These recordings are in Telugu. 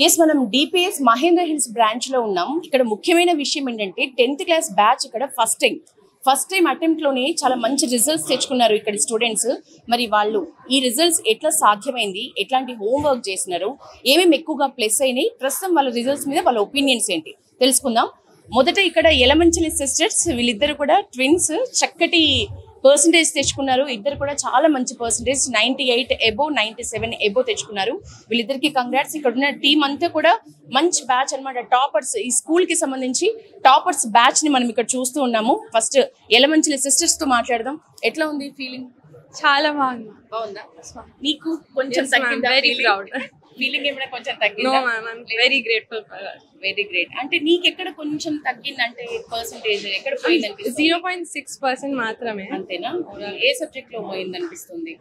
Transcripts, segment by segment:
ఎస్ మనం డిపిఎస్ మహేంద్ర హిల్స్ బ్రాంచ్ లో ఉన్నాం. ఇక్కడ ముఖ్యమైన విషయం ఏంటంటే 10th క్లాస్ బ్యాచ్ ఇక్కడ ఫస్ట్ టైం అటెంప్ట్ లోనే చాలా మంచి రిజల్ట్స్ తెచ్చుకున్నారు ఇక్కడ స్టూడెంట్స్. మరి వాళ్ళు ఈ రిజల్ట్స్ ఎట్లా సాధ్యమైంది, ఎట్లాంటి హోంవర్క్ చేసినారు, ఏమేమి ఎక్కువగా ప్లస్ అయినాయి, ప్రస్తుతం వాళ్ళ రిజల్ట్స్ మీద వాళ్ళ ఒపీనియన్స్ ఏంటి తెలుసుకుందాం. మొదట ఇక్కడ ఎలమంచిలి సిస్టర్స్, వీళ్ళిద్దరు కూడా ట్విన్స్, చక్కటి పర్సంటేజ్ తెచ్చుకున్నారు. ఇద్దరు కూడా చాలా మంచి పర్సంటేజ్ 98 అబోవ్ 97 అబోవ్ తెచ్చుకున్నారు. వీళ్ళిద్దరికి కంగ్రాట్స్. ఇక్కడ ఉన్న టీం అంతా కూడా మంచి బ్యాచ్ అన్నమాట. టాపర్స్, ఈ స్కూల్ కి సంబంధించి టాపర్స్ బ్యాచ్ ని మనం ఇక్కడ చూస్తూ ఉన్నాము. ఫస్ట్ ఎలమంచిలి సిస్టర్స్ తో మాట్లాడదాం. ఎట్లా ఉంది ఫీలింగ్? చాలా బాగుందా? నీకు కొంచెం తగ్గిందా? Very proud. ఫీలింగ్ ఏమైనా కొంచెం తగ్గిందా? No ma'am, I am very grateful for her. Very great. అంటే నీకు ఎక్కడ కొంచెం తగ్గిందంటే పర్సంటేజ్ ఎక్కడ పోయింది? 0.6% మాత్రమే. అంతేనా? ఏ సబ్జెక్ట్ లో పోయింది అనిపిస్తుంది?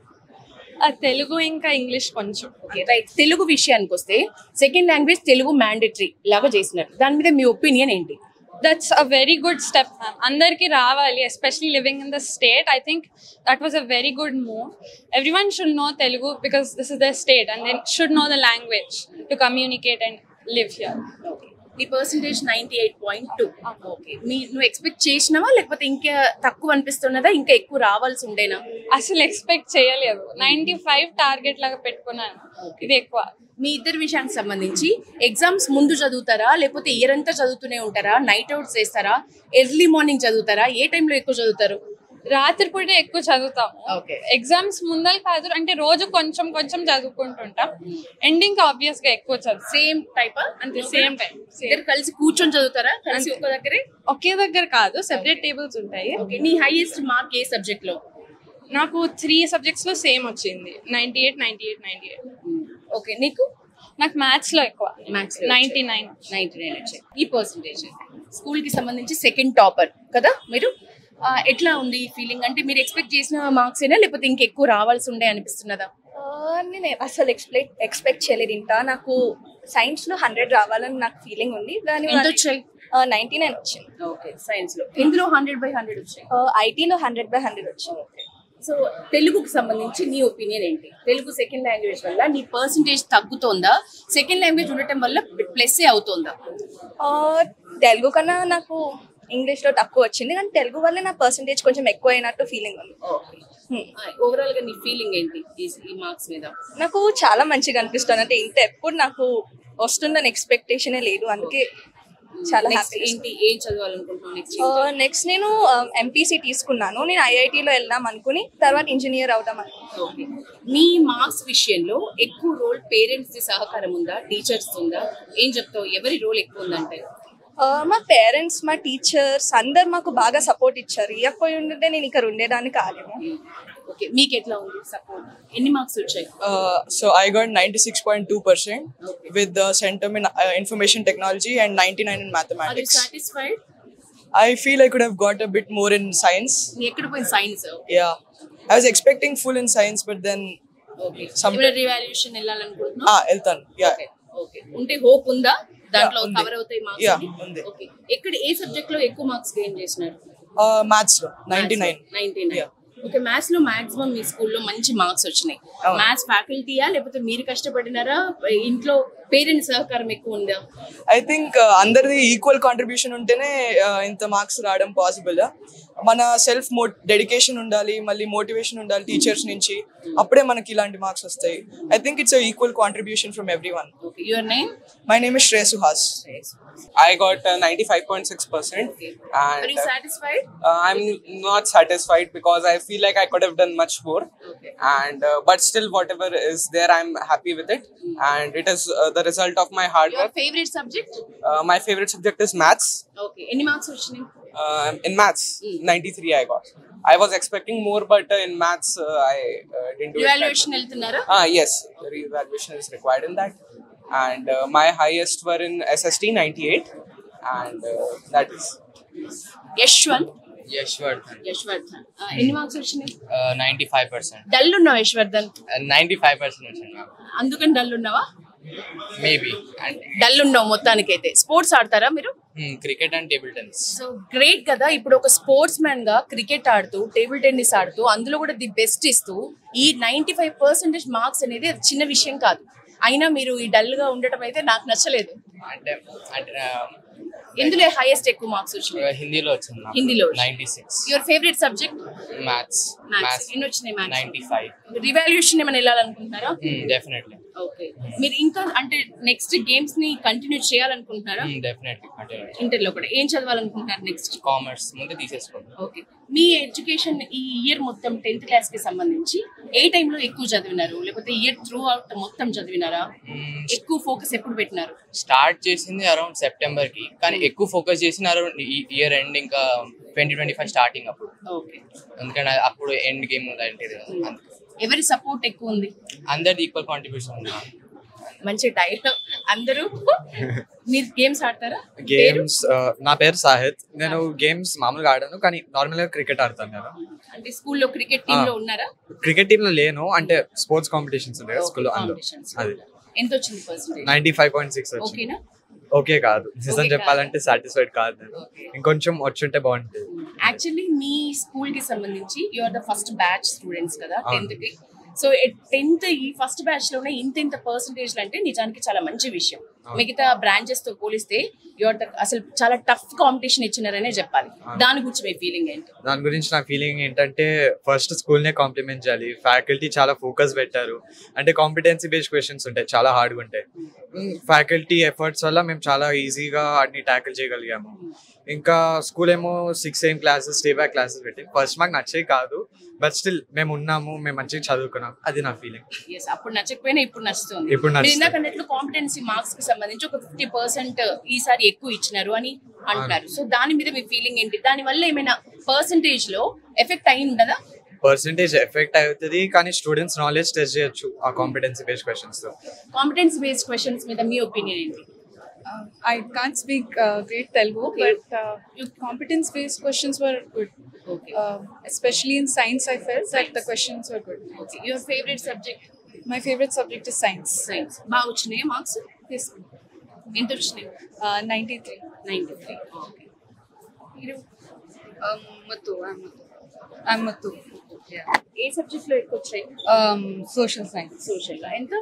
తెలుగు ఇంకా ఇంగ్లీష్ కొంచెం. రైట్. తెలుగు విషయానికి వస్తే సెకండ్ లాంగ్వేజ్ తెలుగు మ్యాండేటరీ లాగా చేసినారు. దాని మీద మీ ఒపీనియన్ ఏంటి? That's a very good step, ma'am. Andarki ravali, especially living in the state. I think that was a very good move. Everyone should know Telugu because this is their state, and they should know the language to communicate and live here. Okay. నీ పర్సంటేజ్ 98.2. ఓకే. నువ్వు ఎక్స్పెక్ట్ చేసినావా లేకపోతే ఇంకా తక్కువ అనిపిస్తున్నదా, ఇంకా ఎక్కువ రావాల్సి ఉండేనా? అసలు ఎక్స్పెక్ట్ చేయలేదు. 95 టార్గెట్ లాగా పెట్టుకున్నాను. ఇది ఎక్కువ. మీ ఇద్దరి విషయానికి సంబంధించి ఎగ్జామ్స్ ముందు చదువుతారా లేకపోతే ఇయర్ అంతా చదువుతూనే ఉంటారా? నైట్ అవుట్స్ చేస్తారా? ఎర్లీ మార్నింగ్ చదువుతారా? ఏ టైంలో ఎక్కువ చదువుతారు? రాత్రిపూట ఎక్కువ చదువుతాం. ఎగ్జామ్స్ ముందర కాదు, అంటే రోజు కొంచెం కొంచెం చదువుకుంటుంటాం. ఎండింగ్ ఆబ్వియస్ గా ఎక్కువ చదువు. సేమ్ టైప్ అంటే సేమ్ టైం కలిసి కూర్చొని చదువుతారా? కలిసి ఒకే దగ్గర కాదు, సెపరేట్ టేబుల్స్ ఉంటాయి. నీ హైయెస్ట్ మార్క్ ఏ సబ్జెక్ట్ లో? నాకు 3 సబ్జెక్ట్స్ లో సేమ్ వచ్చింది, 98. ఓకే. నీకు? నాకు మ్యాథ్స్ లో ఎక్కువ, 99 వచ్చాయి. ఈ పర్సంటేజ్ స్కూల్ కి సంబంధించి సెకండ్ టాపర్ కదా మీరు. ఎట్లా ఉంది ఫీలింగ్? అంటే మీరు ఎక్స్పెక్ట్ చేసిన మార్క్స్ అయినా లేకపోతే ఇంకెక్కువ రావాల్సి ఉండే అనిపిస్తున్నదా? నేను అసలు ఎక్స్పెక్ట్ చేయలేదు. ఇంకా నాకు సైన్స్ లో 100 రావాలని నాకు ఫీలింగ్ ఉంది. దాని వచ్చాయి 99 వచ్చింది. ఓకే. సైన్స్ లో ఇందులో 100/100 వచ్చాయి. ఐటీలో 100/100 వచ్చింది. సో తెలుగుకు సంబంధించి నీ ఒపీనియన్ ఏంటి? తెలుగు సెకండ్ లాంగ్వేజ్ వల్ల నీ పర్సంటేజ్ తగ్గుతోందా, సెకండ్ లాంగ్వేజ్ ఉండటం వల్ల ప్లస్ అవుతుందా? తెలుగు కన్నా నాకు ఇంగ్లీష్ లో తక్కువ వచ్చింది, కానీ తెలుగు వల్ల నా పర్సంటేజ్ కొంచెం ఎక్కువ అయినట్టు ఫీలింగ్ ఉంది. ఓవరాల్ గా నీ ఫీలింగ్ ఏంటి ఈ మార్క్స్ మీద? నాకు చాలా మంచిగా అనిపిస్తుంది. అంటే ఇంత ఎప్పుడు నాకు వస్తుందని ఎక్స్పెక్టేషనే లేదు, అందుకే చాలా హ్యాపీ. ఏంటి ఏం చదవాలనుకుంటున్నాను నెక్స్ట్? నేను ఎంపీసీ తీసుకున్నాను. నేను ఐఐటీలో వెళ్దాం అనుకుని తర్వాత ఇంజనీర్ అవుదాం అనుకున్నాను. మీ మార్క్స్ విషయంలో ఎక్కువ రోల్ పేరెంట్స్ ది సహకారం ఉందా, టీచర్స్ ఉందా? ఏం చెప్తావు, ఎవరి రోల్ ఎక్కువ ఉందంటే? మా పేరెంట్స్, మా టీచర్స్ అందరు మాకు బాగా సపోర్ట్ ఇచ్చారు. ఇవ్వకపోయి ఉంటే నేను ఇక్కడ ఉండేదాన్ని కాదేమో. ఓకే. మీకు ఎట్లా ఉంది సపోర్ట్? ఎన్ని మార్క్స్ వచ్చాయి? So I got 96.2% with the centum in information technology and 99 in mathematics. Are you satisfied? I feel I could have got a bit more in science. ఎక్కడ పోయిన science? Yeah, I was expecting full in science, but then some revaluation వెళ్ళాలనుకుంటున్నా. వెళ్తాను. Yeah. ఓకే. ఉంటే హోప్ ఉందా దాంట్లో కవర్ అవుతాయి మార్క్స్? Yeah, ఉంది. ఓకే. ఎక్కడ ఏ సబ్జెక్ట్ లో ఎక్కువ మార్క్స్ గెయిన్ చేసినారు? మ్యాథ్స్ లో 99. ఓకే. మ్యాథ్స్ లో మాక్సిమం మీ స్కూల్లో మంచి మార్క్స్ వచ్చినాయి. మ్యాథ్స్ ఫ్యాకల్టీయా లేకపోతే మీరు కష్టపడినారా, ఇంట్లో పేరెంట్స్ సహకారం ఎక్కువ ఉందా? ఐ థింక్ అందరిది ఈక్వల్ కాంట్రిబ్యూషన్ ఉంటేనే ఇంత మార్క్స్ రావడం పాసిబుల్. మన సెల్ఫ్ డెడికేషన్ ఉండాలి, మళ్ళీ మోటివేషన్ ఉండాలి టీచర్స్ నుంచి, అప్పుడే మనకి ఇలాంటి మార్క్స్ వస్తాయి. I think it's equal contribution from everyone. Your name? My name is Shreyas Suhas. I got 95.6%. And are you satisfied? I'm not satisfied because I feel like I could have done much more. Okay. And but still whatever is there, I'm happy with it. And it is the result of my hard Your work. favorite subject? My favorite subject is maths. Okay. Any marks వచ్చినాయి? In maths, 93 I got. I was expecting more, but in maths I didn't do Evaluation వెళ్తున్నారా? Yes, re-evaluation is required in that. And my highest were in SST 98, and that is Yashwant. Yashwardhan. ఎన్ని మార్క్స్ వచ్చినాయి? 95%. డల్ ఉన్నావా యశ్వర్ధన్? 95% వచ్చింది మ్యామ్. అందుకని డల్ ఉన్నావా? మేబీ. డల్ ఉన్నావు మొత్తానికైతే. స్పోర్ట్స్ ఆడతారా మీరు? Cricket and table tennis. So great కదా. ఇప్పుడు ఒక స్పోర్ట్స్ మ్యాన్ గా క్రికెట్ ఆడుతూ టేబుల్ టెన్నిస్ ఆడుతూ అందులో కూడా ది బెస్ట్ ఇస్తూ ఈ 95% మార్క్స్ అనేది చిన్న విషయం కాదు. అయినా మీరు ఈ డల్ గా ఉండటం అయితే నాకు నచ్చలేదు. అంటే అంటే ఎందులో హైయెస్ట్ ఎక్కువ మార్క్స్ వచ్చినాయి? హిందీలో వచ్చింది నాకు. హిందీలో 96. Your favourite subject? మ్యాథ్స్. ఎన్ని వచ్చినాయి మ్యాథ్స్? 95. రివాల్యూషన్ ఏమైనా వెళ్ళాలనుకుంటున్నారా? డెఫినెట్లీ. ఓకే. మీరు ఇంకా అంటే నెక్స్ట్ గేమ్స్ ని కంటిన్యూ చేయాలనుకుంటున్నారా? Definitely continue. ఇంటర్ లో కూడా ఏం చదవాలనుకుంటున్నారు నెక్స్ట్? కామర్స్ ముందు తీసేసుకోండి. ఓకే. మీ ఎడ్యుకేషన్ ఈ ఇయర్ మొత్తం 10th క్లాస్ కి సంబంధించి ఏ టైంలో ఎక్కువ చదివినారు, లేకపోతే ఇయర్ త్రూ అవుట్ మొత్తం చదివినారా? ఎక్కువ ఫోకస్ ఎప్పుడు పెట్టినారు? స్టార్ట్ చేసింది అరౌండ్ సెప్టెంబర్ కి, కానీ ఎక్కువ ఫోకస్ చేసింది అరౌండ్ ఇయర్ ఎండ్ ఇంకా 2025 స్టార్టింగ్ అప్పుడు. ఓకే. ఎందుకంటే అప్పుడు ఎండ్ గేమ్ లాంటిది. ఎవరి సపోర్ట్ ఎక్కువ ఉంది? అందరిది ఈక్వల్ కాంట్రిబ్యూషన్ ఉంది. మంచి డైలాగ్. అందరూ మీరు గేమ్స్ ఆడతారా? గేమ్స్ నా పేరు సాహిత్. నేను గేమ్స్ మామూలుగా ఆడాను, కానీ నార్మల్ గా క్రికెట్ ఆడతాను నేను. అంటే స్కూల్లో క్రికెట్ టీమ్ లో ఉన్నారా? క్రికెట్ టీమ్ లో లేను, అంటే స్పోర్ట్స్ కాంపిటీషన్స్ ఉంటాయి కదా స్కూల్లో, అందులో. అది ఎంత వచ్చింది పర్సెంటేజ్? 95.6 వచ్చింది. ఓకేనా? ఓకే కాదు, నిజం చెప్పాలంటే సాటిస్ఫైడ్ కాదు నేను. ఇంకొంచెం వచ్చుంటే బాగుంటుంది. యాక్చువల్లీ మీ స్కూల్ కి సంబంధించి you are the first batch students కదా 10th కి. సో 10th ఈ ఫస్ట్ బ్యాచ్ లోనే ఇంత పర్సంటేజ్ అంటే నిజానికి చాలా మంచి విషయం. మిగతా బ్రాంచెస్ తో పోలిస్తే యువర్ అసలు చాలా టఫ్ కాంపిటీషన్ ఇచ్చినారనే చెప్పాలి. దాని గురించి మీ ఫీలింగ్ ఏంటి? దాని గురించి నా ఫీలింగ్ ఏంటంటే ఫస్ట్ స్కూల్ నే కాంప్లిమెంట్ చేయాలి. ఫ్యాకల్టీ చాలా ఫోకస్ పెట్టారు. అంటే కాంపిటెన్సీ బేస్డ్ క్వశ్చన్స్ ఉంటాయి, చాలా హార్డ్గా ఉంటాయి. ఫ్యాకల్టీ ఎఫర్ట్స్ వల్ల మేము చాలా ఈజీగా అన్ని ట్యాకిల్ చేయగలిగాము. ఇంకా స్కూల్ ఏమో 6 AM classes, stay back classes పెట్టి ఫస్ట్ మాకు నచ్చేవి కాదు, బట్ స్టిల్ మేము ఉన్నాము, మేము మంచిగా చదువుకున్నాం. అది నా ఫీలింగ్. అప్పుడు నచ్చకపోయినా ఇప్పుడు నచ్చుతుంది. ఇప్పుడు ఇందాక అన్నట్లు కాంపిటెన్సీ మార్క్స్ కి సంబంధించి ఒక 50% ఈసారి ఎక్కువ ఇచ్చినారు అని అంటున్నారు. సో దాని మీద మీ ఫీలింగ్ ఏంటి? దాని వల్ల ఏమైనా పర్సంటేజ్ లో ఎఫెక్ట్ అయి ఉండదా? పర్సంటేజ్ ఎఫెక్ట్ అవుతుంది, కానీ స్టూడెంట్స్ నాలెడ్జ్ టెస్ట్ చేయొచ్చు ఆ కాంపిటెన్సీ బేస్డ్ క్వశ్చన్స్ తో. కాంపిటెన్సీ బేస్డ్ క్వశ్చన్స్ మీద మీ ఒపీనియన్ ఏంటి? I can't speak great Telugu, but your competence-based questions were good. Okay. Especially in science, I felt that the questions were good. Okay. Your favorite subject? My favorite subject is science. Science. బాగా వచ్చినాయి మార్క్స్? Yes. ఎంత వచ్చినాయి? 93. 93. Okay. మీరు I'm Mathu. ఏ సబ్జెక్ట్ లో ఎక్కువ వచ్చాయి? Social science. సోషల్ లో ఎంత?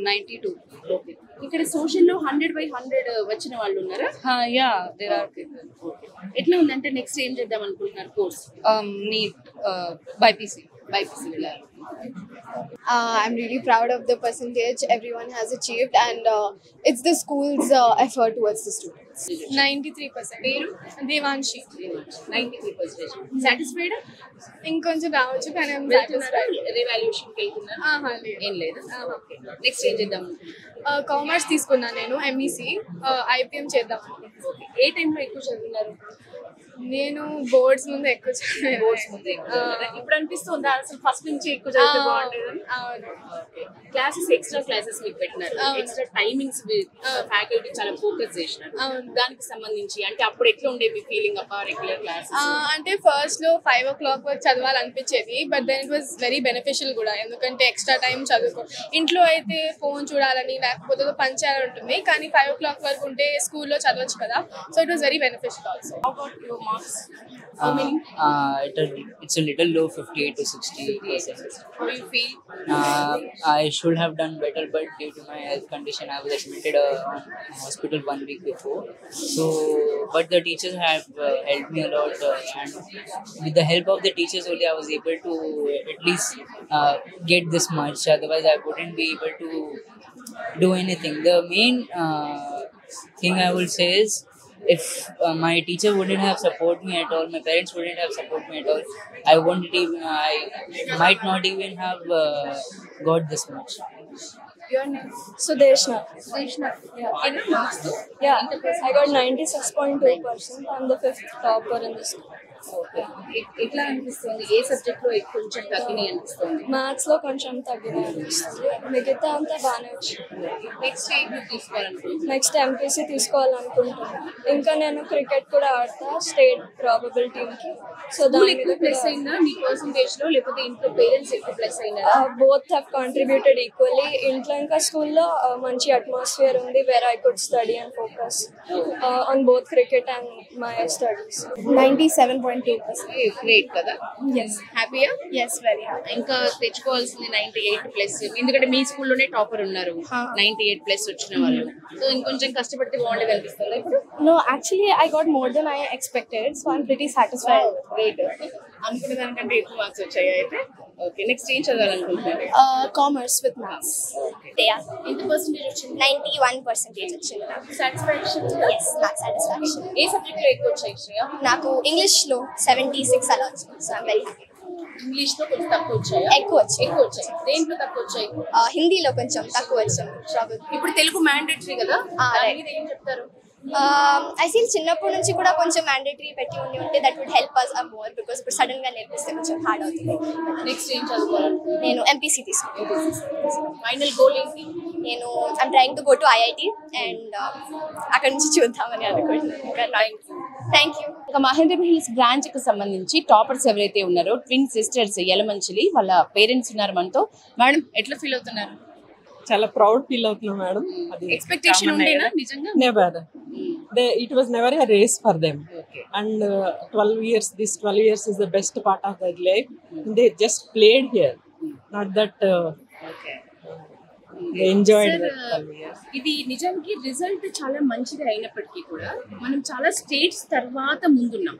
92. ఓకే. ఇక్కడ సోషల్ లో 100/100 వచ్చిన వాళ్ళు ఉన్నారా? Yeah, there are people. ఎట్లా ఉందంటే నెక్స్ట్ ఏం చేద్దాం అనుకుంటున్నారు కోర్స్? NEET, BIPC. బైపీసీ వెళ్ళాలి. I'm really proud of the percentage everyone has achieved, and it's the school's effort towards the students. 93%. పేరు? Devanshi. 93%. సాటిస్ఫైడ్? ఇంకొంచెం రావచ్చు కానీ రివాల్యూషన్ కి వెళ్తున్నారు? ఏం లేదు. నెక్స్ట్ ఏం చేద్దాం? కామర్స్ తీసుకున్నా నేను, MEC, IPM చేద్దాం. ఏ టైంలో ఎక్కువ చదివినారు? నేను బోర్డ్స్ ముందు ఎక్కువ చదివాను. బోర్డ్స్ ముందు ఇప్పుడు అనిపిస్తుందా అసలు ఫస్ట్ నుంచి ఎక్కువ చదివితే బాగుంటుంది? క్లాసెస్ ఎక్స్ట్రా క్లాసెస్ మీకు పెట్టినారు, ఎక్స్ట్రా టైమింగ్స్ ఫ్యాకల్టీ చాలా ఫోకస్ చేసినారు. దానికి సంబంధించి అంటే అప్పుడు ఎట్లా ఉండే మీ ఫీలింగ్ అప్ప రెగ్యులర్ క్లాస్? అంటే ఫస్ట్ లో 5 o'clock వరకు చదవాలనిపించేది, but then it was very beneficial కూడా, ఎందుకంటే ఎక్స్ట్రా టైం చదువుకో. ఇంట్లో అయితే ఫోన్ చూడాలని లేకపోతే పని చేయాలని ఉంటుంది, కానీ 5 o'clock వరకు ఉంటే స్కూల్లో చదవచ్చు కదా. So it was very beneficial also. Marks? How many? It's a little low, 58 to 60%. How do you feel? I should have done better, but due to my health condition, I was admitted on hospital 1 week before. So, but the teachers have helped me a lot, and with the help of the teachers only, I was able to at least get this much. Otherwise, I wouldn't be able to do anything. The main thing I will say is, if my teacher wouldn't have supported me at all, my parents wouldn't have supported me at all, I might not even have got this much. Your name? Sudeshna. Sudeshna. Yeah. Any marks? Yeah, I got 96.2%. I'm the 5th topper in this school. Okay. ఎట్లా అనిపిస్తుంది? ఏ సబ్జెక్ట్ లో కొంచెం తగ్గినాయి అనిపిస్తుంది? మ్యాథ్స్ లో కొంచెం తగ్గినాయి అనిపిస్తుంది, మిగతా అంతా బాగానే వచ్చింది. నెక్స్ట్ ఏ గ్రూప్ తీసుకోవాలనుకుంటున్నాను? నెక్స్ట్ MPC తీసుకోవాలనుకుంటున్నాను. ఇంకా నేను క్రికెట్ కూడా ఆడతా స్టేట్ ప్రాబబుల్ టీమ్ కి. సో దాని మీద ప్లస్ అయిందా మీ పర్సంటేజ్ లో, లేకపోతే ఇంట్లో పేరెంట్స్ ఎక్కువ ప్లస్ అయినారా? Both have contributed equally. ఇంట్లో ఇంకా స్కూల్లో మంచి అట్మాస్ఫియర్ ఉంది where I could study and focus on both cricket and my studies. 97.5%. 97.2%. Great కదా. Yes. హ్యాపీయా? Yes, very happy. ఇంకా తెచ్చుకోవాల్సింది 98+, ఎందుకంటే మీ స్కూల్లోనే టాపర్ ఉన్నారు 98+ వచ్చిన వాళ్ళు. సో ఇంకొంచెం కష్టపడితే బాగుండేది అనిపిస్తుంది ఇప్పుడు. No, actually, I got more than I expected, so I'm pretty satisfied. Great. అనుకున్న దానికంటే ఎక్కువ మార్క్స్ వచ్చాయి అయితే. ఓకే, నెక్స్ట్ ఏం చదవాలనుకుంటున్నారు? Commerce with maths. Yeah. ఎంత పర్సెంటేజ్ వచ్చింది? 91% వచ్చింది నాకు. సాటిస్ఫాక్షన్? Yes, నాకు satisfaction. ఏ సబ్జెక్ట్లో ఎక్కువ వచ్చాయి శ్రేయ? నాకు ఇంగ్లీష్లో 76 అలా వచ్చింది, so I'm very happy. English లో కొంచెం తక్కువ వచ్చాయా? ఎక్కువ వచ్చాయి. ఎక్కువ వచ్చాయి. దేంట్లో తక్కువ వచ్చాయి? హిందీలో కొంచెం తక్కువ వచ్చాం. ట్రబుల్. ఇప్పుడు తెలుగు మ్యాండేటరీ కదా, దాని మీద ఏం చెప్తారు? ఐ ఫీల్ చిన్నప్పటి నుంచి కూడా కొంచెం మ్యాండేటరీ పెట్టి ఉంటే that would help us more, because ఇప్పుడు సడన్ గా నేర్పిస్తే కొంచెం హార్డ్ అవుతుంది. నెక్స్ట్ ఏం చదువుకోవాలి? నేను ఎంపీసీ తీసుకుంటాను. ఫైనల్ గోల్ ఏంటి? నేను I'm trying to go to IIT and అక్కడ నుంచి చూద్దామని అనుకుంటున్నాను. Thank you. ఇక మహేంద్ర హిల్స్ బ్రాంచ్ కి సంబంధించి టాపర్స్ ఎవరైతే ఉన్నారో ట్విన్ సిస్టర్స్ యలమంచిలి, వాళ్ళ పేరెంట్స్ ఉన్నారు మనతో. మేడం, ఎట్లా ఫీల్ అవుతున్నారు? చాలా ప్రౌడ్ ఫీల్ అవుతున్నాం మేడం. ఎక్స్పెక్టేషన్ ఉండేనా నిజంగా? Never. It was never a race for them. And 12 years is the best part of their life. They just played here, not that they enjoyed that 12 years. ఇది నిజానికి రిజల్ట్ చాలా మంచిది అయినప్పటికీ కూడా మనం చాలా స్టేట్స్ తర్వాత ముందున్నాం.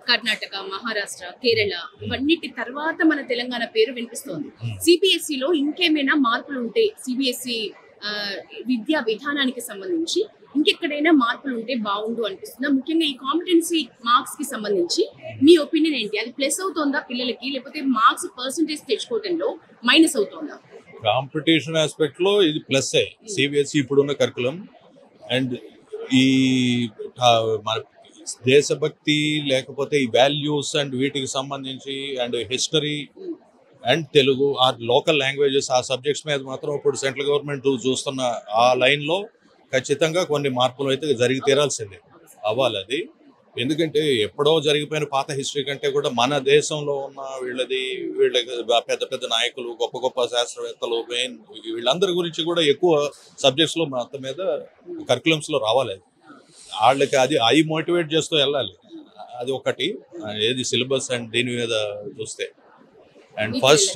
కర్ణాటక, మహారాష్ట్ర, కేరళ ఇవన్నిటి తర్వాత మన తెలంగాణ పేరు వినిపిస్తోంది. సిబిఎస్ఈలో ఇంకేమైనా మార్పులు ఉంటే, సిబిఎస్ఈ విద్యా విధానానికి సంబంధించి ఇంకెక్కడైనా మార్పులు ఉంటే బాగుండు అనిపిస్తుందా? ముఖ్యంగా ఈ కాంపిటెన్సీ మార్క్స్ కి సంబంధించి మీ ఒపీనియన్ ఏంటి? అది ప్లస్ అవుతుందా పిల్లలకి, లేకపోతే మార్క్స్ పర్సంటేజ్ తెచ్చుకోవడంలో మైనస్ అవుతుందా? కాంపిటీషన్ ఆస్పెక్ట్ లో ఇది ప్లస్. సిబిఎస్ఈ ఇప్పుడున్న కరికులం అండ్ ఈ మన దేశభక్తి లేకపోతే ఈ వాల్యూస్ అండ్ వీటికి సంబంధించి అండ్ హిస్టరీ అండ్ తెలుగు ఆ లోకల్ లాంగ్వేజెస్ ఆ సబ్జెక్ట్స్ మీద మాత్రం ఇప్పుడు సెంట్రల్ గవర్నమెంట్ చూస్తున్న ఆ లైన్లో ఖచ్చితంగా కొన్ని మార్పులు అయితే జరిగి తీరాల్సిందే, అవ్వాలి అది. ఎందుకంటే ఎప్పుడో జరిగిపోయిన పాత హిస్టరీ కంటే కూడా మన దేశంలో ఉన్న వీళ్ళ పెద్ద పెద్ద నాయకులు, గొప్ప గొప్ప శాస్త్రవేత్తలు, మెయిన్ వీళ్ళందరి గురించి కూడా ఎక్కువ సబ్జెక్ట్స్లో మొత్తం మీద కరికులమ్స్లో రావాలి. వాళ్ళకి అది అవి మోటివేట్ చేస్తూ వెళ్ళాలి. అది ఒకటి ఏది సిలబస్ అండ్ దీని మీద చూస్తే. అండ్ ఫస్ట్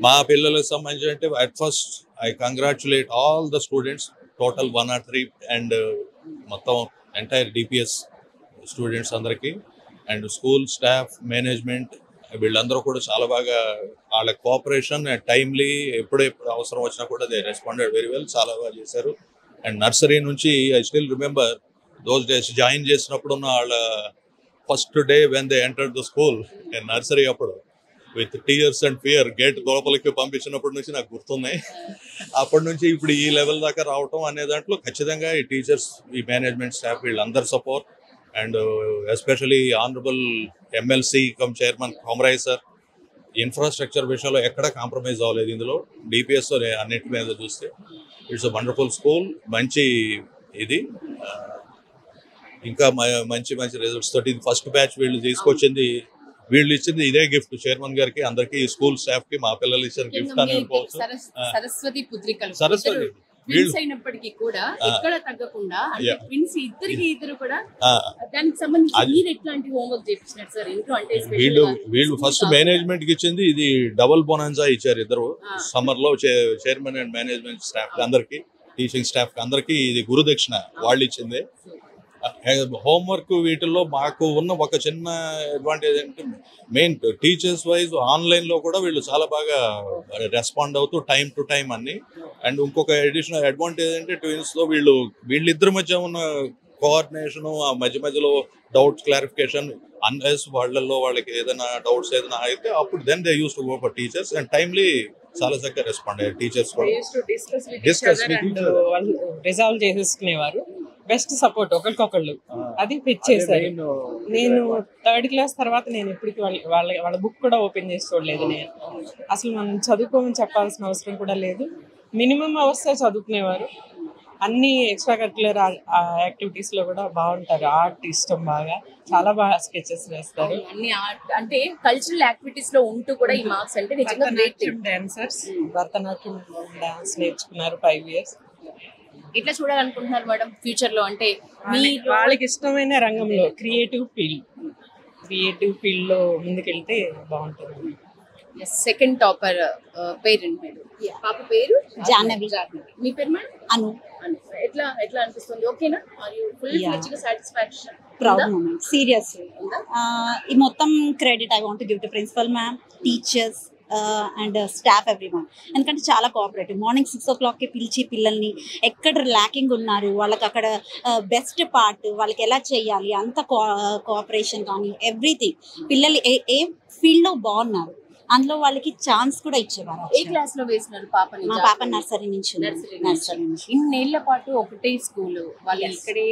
మా పిల్లలకు సంబంధించి అంటే at first I congratulate all the students, total 103 and మొత్తం ఎంటైర్ డిపిఎస్ స్టూడెంట్స్ అందరికీ అండ్ స్కూల్ స్టాఫ్, మేనేజ్మెంట్ వీళ్ళందరూ కూడా చాలా బాగా వాళ్ళ కోఆపరేషన్ అండ్ టైమ్లీ ఎప్పుడు అవసరం వచ్చినా కూడా దే రెస్పాండెడ్ వెరీ వెల్, చాలా బాగా చేశారు. అండ్ నర్సరీ నుంచి I still remember those days join చేసినప్పుడు ఉన్న వాళ్ళ first day when they entered the school nursery అప్పుడు with tears and fear gate లోపలికి పంపించినప్పటి నుంచి నాకు గుర్తున్నాయి. అప్పటి నుంచి ఇప్పుడు ఈ లెవెల్ దాకా రావటం అనే దాంట్లో ఖచ్చితంగా ఈ టీచర్స్, ఈ మేనేజ్మెంట్ స్టాఫ్ వీళ్ళందరి support and especially honourable MLC cum chairman Komarai sir infrastructure విషయంలో ఎక్కడ కాంప్రమైజ్ అవ్వలేదు. ఇందులో డిపిఎస్ అన్నిటి మీద చూస్తే ఇట్స్ అ వండర్ఫుల్ స్కూల్. మంచి ఇది ఇంకా మంచి మంచి రిజల్ట్స్ తోటి ఇది ఫస్ట్ బ్యాచ్ వీళ్ళు తీసుకొచ్చింది, వీళ్ళు ఇచ్చింది ఇదే గిఫ్ట్ చైర్మన్ గారికి, అందరికి, స్కూల్ స్టాఫ్ కి. మా పిల్లలు ఇచ్చిన గిఫ్ట్ అని అనుకోవచ్చు. సరస్వతి పుత్రికలు, సరస్వతి ట్విన్స్ అయినప్పటికీ కూడా ఎక్కడ తగ్గకుండా అంటే ట్విన్స్ ఇద్దరు కూడా దానికి సంబంధించి మీరు ఎట్లాంటి హోంవర్క్ చేయించినారు సార్ ఇంట్లో? అంటే వీళ్ళు ఫస్ట్ మేనేజ్మెంట్ కి ఇచ్చింది ఇది డబుల్ బోనాన్సా ఇచ్చారు ఇద్దరు సమ్మర్ లో. చైర్మన్ అండ్ మేనేజ్మెంట్ స్టాఫ్ అందరికి, టీచింగ్ స్టాఫ్ అందరికి ఇది గురుదక్షిణ వాళ్ళు ఇచ్చింది. హోంవర్క్ వీటిల్లో మాకు ఉన్న ఒక చిన్న అడ్వాంటేజ్ అంటే మెయిన్ టీచర్స్ వైజ్ ఆన్లైన్లో కూడా వీళ్ళు చాలా బాగా రెస్పాండ్ అవుతూ టైం టు టైం అన్ని. అండ్ ఇంకొక అడిషనల్ అడ్వాంటేజ్ అంటే ట్విన్స్లో వీళ్ళిద్దరి మధ్య ఉన్న కోఆర్డినేషను, ఆ మధ్య మధ్యలో డౌట్స్ క్లారిఫికేషన్, అన్లెస్ వాళ్ళకి ఏదైనా డౌట్స్ ఏదైనా అయితే అప్పుడు then they use to go for teachers and timely చాలా చక్కగా రెస్పాండ్ అయ్యారు టీచర్స్ కూడా. డిస్కస్ వాళ్ళు రిజాల్వ్ చేసేసుకునేవారు. బెస్ట్ సపోర్ట్ ఒకరికొకళ్ళు, అది ఫిట్ చేశారు. నేను 3rd క్లాస్ తర్వాత నేను ఇప్పటికి వాళ్ళ బుక్ కూడా ఓపెన్ చేసి చూడలేదు. నేను అసలు మనం చదువుకోమని చెప్పాల్సిన అవసరం కూడా లేదు. మినిమం అవర్స్ చదువుకునేవారు. అన్ని ఎక్స్ట్రా కరిక్యులర్ యాక్టివిటీస్ లో కూడా బాగుంటారు. ఆర్ట్ ఇష్టం బాగా, చాలా బాగా స్కెచెస్ వేస్తారు. అన్ని ఆర్ట్ అంటే కల్చరల్ యాక్టివిటీస్ లో ఉంటూ కూడా ఈ మార్క్స్ అంటే నిజంగా డాన్సర్స్, భరతనాట్యం డాన్స్ నేర్చుకున్నారు 5 years. ఎట్లా చూడాలనుకుంటున్నారు మేడం ఫ్యూచర్ లో? అంటే వాళ్ళకి ఇష్టమైన రంగంలో క్రియేటివ్ ఫీల్డ్ క్రియేటివ్ ఫీల్డ్లో ముందుకెళ్తే బాగుంటుంది. సెకండ్ టాపర్ పేరెంట్ మీరు పాప పేరు జాహ్నవి. మీ పేరు మేడం? అను. ఎట్లా ఎట్లా అనిపిస్తుంది? ఓకేనా? Are you full fledged satisfaction? Proud moment serious. ఈ మొత్తం credit I want give to principal ma'am, teachers and staff everyone. ఎందుకంటే చాలా కోఆపరేటివ్. మార్నింగ్ 6 o'clockకి పిలిచి పిల్లల్ని ఎక్కడ ల్యాకింగ్ ఉన్నారు వాళ్ళకి అక్కడ బెస్ట్ పార్ట్ వాళ్ళకి ఎలా చేయాలి అంత కోఆపరేషన్ కానీ ఎవ్రీథింగ్. పిల్లలు ఏ ఫీల్డ్లో బాగున్నారు అందులో వాళ్ళకి ఛాన్స్ కూడా ఇచ్చేవారు. ఏ క్లాస్ లో వేసినారు పాపని? మా పాప నర్సరీ నుంచి. నర్సరీ నుంచి. ఇన్నేళ్ల పాటు ఒకటే స్కూల్, వాళ్ళు ఇక్కడే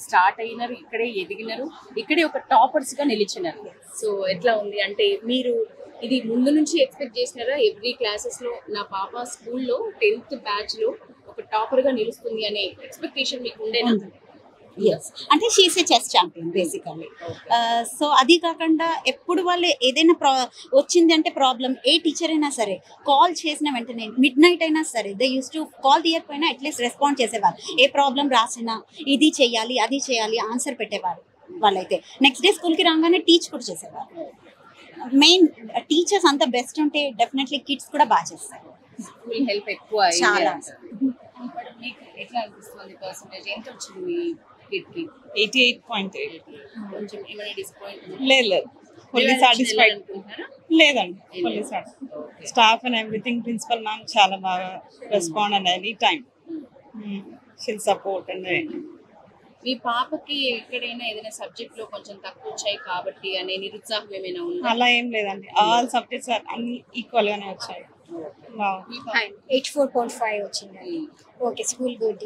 స్టార్ట్ అయినారు, ఇక్కడే ఎదిగినారు, ఇక్కడే ఒక టాపర్స్ గా నిలిచినారు. సో ఎట్లా ఉంది అంటే మీరు ఇది ముందు నుంచి ఎక్స్పెక్ట్ చేసినారా? ఎవ్రీ క్లాసెస్ లో నా పాప స్కూల్లో 10th బ్యాచ్ లో ఒక టాపర్ గా నిలుస్తుంది అనే ఎక్స్పెక్టేషన్ మీకు ఉండేనా? ఎస్, అంటే షీఈస్ ఏ చెస్ ఛాంపియన్ బేసికల్లీ. సో అది కాకుండా ఎప్పుడు వాళ్ళు ఏదైనా వచ్చింది అంటే ప్రాబ్లం, ఏ టీచర్ అయినా సరే కాల్ చేసిన వెంటనే మిడ్ నైట్ అయినా సరే దే యూస్ టు కాల్ తీయకపోయినా అట్లీస్ట్ రెస్పాండ్ చేసేవారు. ఏ ప్రాబ్లం రాసినా ఇది చేయాలి అది చేయాలి ఆన్సర్ పెట్టేవారు వాళ్ళైతే. నెక్స్ట్ డే స్కూల్కి రాగానే టీచ్ కూడా చేసేవారు. మెయిన్ టీచర్స్ అంత బెస్ట్ ఉంటే డెఫినెట్లీ కిడ్స్ కూడా బాగా చేస్తారు. స్కూల్ హెల్ప్ ఎక్కువ చాలా. మీకు ఎట్లా అనిపిస్తుంది? పర్సెంటేజ్ ఎంత వచ్చింది మీ కిడ్కి? 88.8. కొంచెం ఏమైనా డిస్పాయింట్? లేదు, ఫుల్లీ సాటిస్ఫైడ్. లేదండి, fully satisfied. Staff and everything, principal ma'am చాలా బాగా respond and any time she'll support and. మీ పాపకి ఎక్కడైనా ఏదైనా సబ్జెక్ట్ లో కొంచెం తక్కువ వచ్చాయి కాబట్టి అనే నిరుత్సాహం ఏమైనా ఉందా? అలా ఏం లేదండి, ఆల్ సబ్జెక్ట్స్ అన్ని ఈక్వల్ గానే వచ్చాయి. 84.5 వచ్చింది. Okay, school good.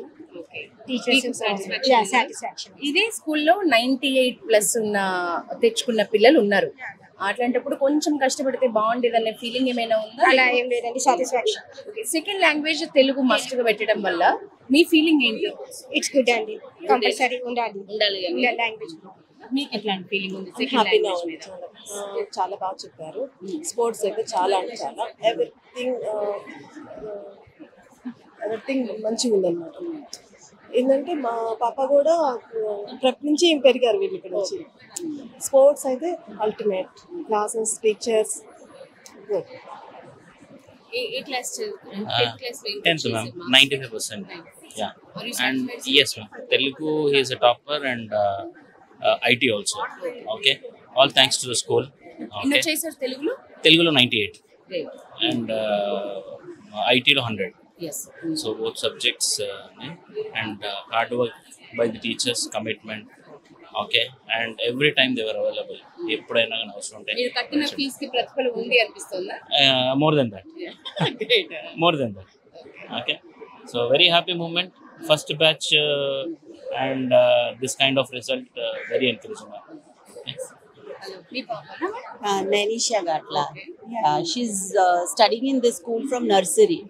Teachers satisfaction. ఇదే స్కూల్లో 98+ ఉన్న తెచ్చుకున్న పిల్లలు ఉన్నారు. అట్లాంటప్పుడు కొంచెం కష్టపడితే బాగుండేదనే ఫీలింగ్ ఏమైనా ఉందా? అలా ఏం లేదండి, satisfaction. Second language Telugu must గా పెట్టడం వల్ల మీ ఫీలింగ్ ఏంటి? ఇట్స్ గుడ్ అండి, కంపల్సరీ ఉండాలి లాంగ్వేజ్. మీకు ఎట్లాంటి ఫీలింగ్ ఉంది? చాలా బాగా చెప్పారు. స్పోర్ట్స్ అయితే చాలా అంటే చాలా ఎవ్రీథింగ్ మంచిగా ఉందన్నమాట. ఏంటంటే మా పాప కూడా ప్రెప్ నుంచి పెరిగారు వీళ్ళు ఇక్కడ నుంచి. స్పోర్ట్స్ అయితే అల్టిమేట్. Classes, teachers. ఏ class? 10th ma'am, 95%. Yeah, and yes ma'am, Telugu he is a topper and IT also. Okay, all thanks to the school. Okay, Telugulo 98 and IT lo 100. Yes. So both subjects and hard work by the teachers, commitment. Okay, and every time they were available. ఎప్పుడైనా కానీ అవసరం ఉంటే. మీరు కట్టిన ఫీజుకి ప్రతిఫలం ఉంది అనిపిస్తుందా? More than that. Great. More than that. Okay, so very happy moment. First batch and this kind of result very encouraging. Yes. Nanisha Gatla. She's studying in this school from nursery.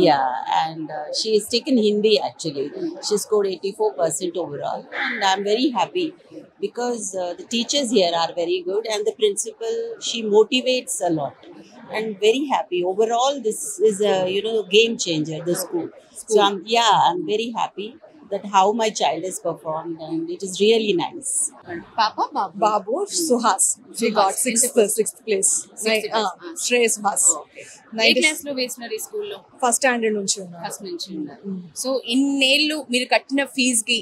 Yeah, and she has taken Hindi actually. She scored 84% overall, and I'm very happy because the teachers here are very good, and the principal, she motivates a lot. And very happy overall. This is a game changer. The school. So I'm very happy that how my child has performed, and it is really nice. Papa, Babu Suhas. She got sixth place. Shreyas Suhas. A class లో వేసినారు ఈ స్కూల్లో? ఫస్ట్ స్టాండర్డ్ నుంచి ఉన్నారు. ఫస్ట్ నుంచి ఉన్నారు. సో ఇన్నేళ్ళు మీరు కట్టిన ఫీజుకి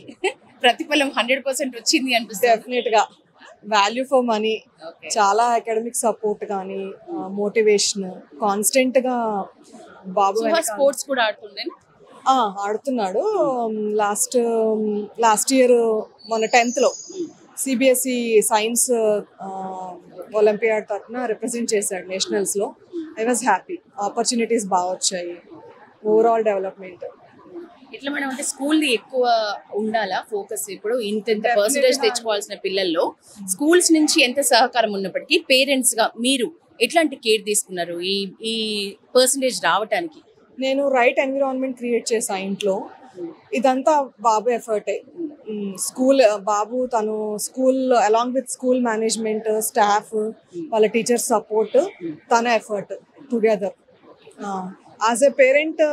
ప్రతిఫలం 100% వచ్చింది అనిపిస్తుంది. డెఫినెట్ గా వాల్యూ ఫర్ మనీ. చాలా అకాడమిక్ సపోర్ట్ కానీ మోటివేషన్ కాన్స్టెంట్ గా. బాబు స్పోర్ట్స్ కూడా ఆడుతుండే? ఆడుతున్నాడు. లాస్ట్ ఇయర్ మన 10th లో సిబిఎస్ఈ సైన్స్ ఒలింపియాడ్ తరఫున రిప్రజెంట్ చేశాడు నేషనల్స్ లో. I was happy. ఆపర్చునిటీస్ బాగా వచ్చాయి. Overall development. ఎట్లా మేడం అంటే స్కూల్ది ఎక్కువ ఉండాలా ఫోకస్? ఇప్పుడు ఇంత పర్సెంటేజ్ తెచ్చుకోవాల్సిన పిల్లల్లో స్కూల్స్ నుంచి ఎంత సహకారం ఉన్నప్పటికీ పేరెంట్స్ గా మీరు ఎట్లాంటి కేర్ తీసుకున్నారు ఈ పర్సెంటేజ్ రావటానికి? నేను రైట్ ఎన్విరాన్మెంట్ క్రియేట్ చేసా ఇంట్లో. ఇదంతా బాబు ఎఫర్టే. స్కూల్ బాబు తను school along with school management, staff, వాళ్ళ టీచర్స్ సపోర్ట్, తన effort together. As a parent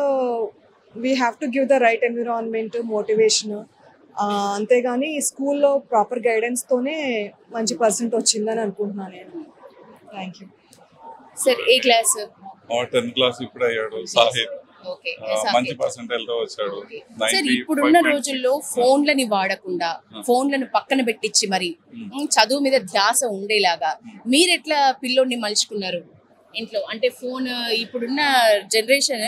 we have to give the right environment, motivation, అంతేగాని స్కూల్లో ప్రాపర్ గైడెన్స్తోనే మంచి పర్సెంట్ వచ్చిందని అనుకుంటున్నాను నేను. Thank you sir. A class? 10th class ఇప్పుడు అయ్యాడు సాహిద్. ఓకే, మంచి పర్సెంటేజ్ తో వచ్చాడు. సార్ ఇప్పుడున్న రోజుల్లో ఫోన్లని వాడకుండా ఫోన్లను పక్కన పెట్టించి మరి చదువు మీద ధ్యాస ఉండేలాగా మీరు ఎట్లా పిల్లోడిని మలుచుకున్నారు ఇంట్లో? అంటే ఫోన్ ఇప్పుడున్న జనరేషన్